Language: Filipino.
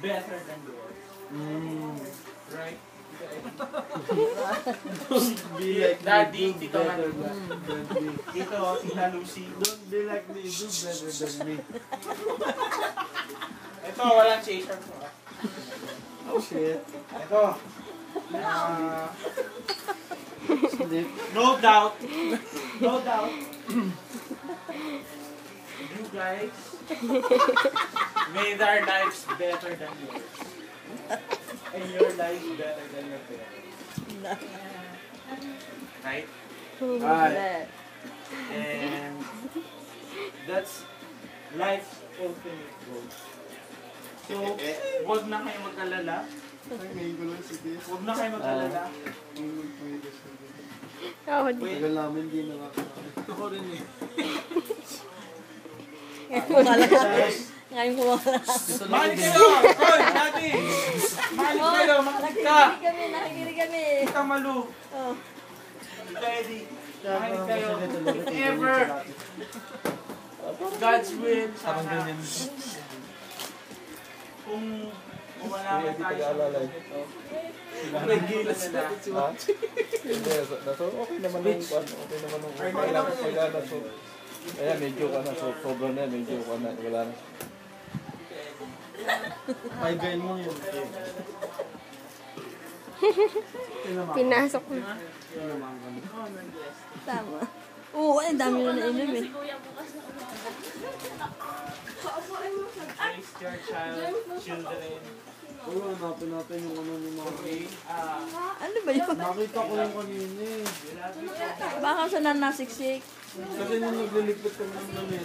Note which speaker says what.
Speaker 1: better than yours. Right?
Speaker 2: Be like
Speaker 1: Daddy,
Speaker 2: me, do
Speaker 1: Tito
Speaker 2: better
Speaker 1: Man.
Speaker 2: than me.
Speaker 1: Dito, Tita Lucy.
Speaker 2: Don't be like me, do better than me.
Speaker 1: Ito, walang chaser ko.
Speaker 2: Oh shit.
Speaker 1: Ito.
Speaker 2: Slip.
Speaker 1: No doubt. No doubt. You guys made our lives better than yours. And your lives better than your parents. Right?
Speaker 2: Right.
Speaker 1: And that's life's ultimate goal. So, huwag na kayo mag-alala.
Speaker 2: Ay, ngayon ko lang si Des.
Speaker 1: Huwag na kayo mag-alala.
Speaker 2: Tagal namin hindi nakakakain. Ako rin eh.
Speaker 3: Ngayon kumala.
Speaker 1: Malik kayo! Hoy, Daddy! Malik kayo! Makikita ka!
Speaker 3: Nakikinig kami.
Speaker 1: Kita Malu!
Speaker 3: Oh.
Speaker 1: Kita Eddie! Malik kayo! If ever God's will, sana kung wala ka tayo sa ito, nagigilas na nila.
Speaker 4: Okay naman yung pagkala. So, ayan, medyo ka na. So, sobrang na, medyo ka na. Wala na.
Speaker 2: Ay, gain mo yun.
Speaker 5: Pinasok mo.
Speaker 3: Tama. Oo, ang dami na nainom eh.
Speaker 1: Raise your children.
Speaker 2: Oo, hanapin natin yung ano ni Mami.
Speaker 3: Ano ba yun?
Speaker 2: Nakita ko yung kanina eh.
Speaker 3: Baka sa nanasiksik.
Speaker 2: Kasi nung naglilipot kami ng damit.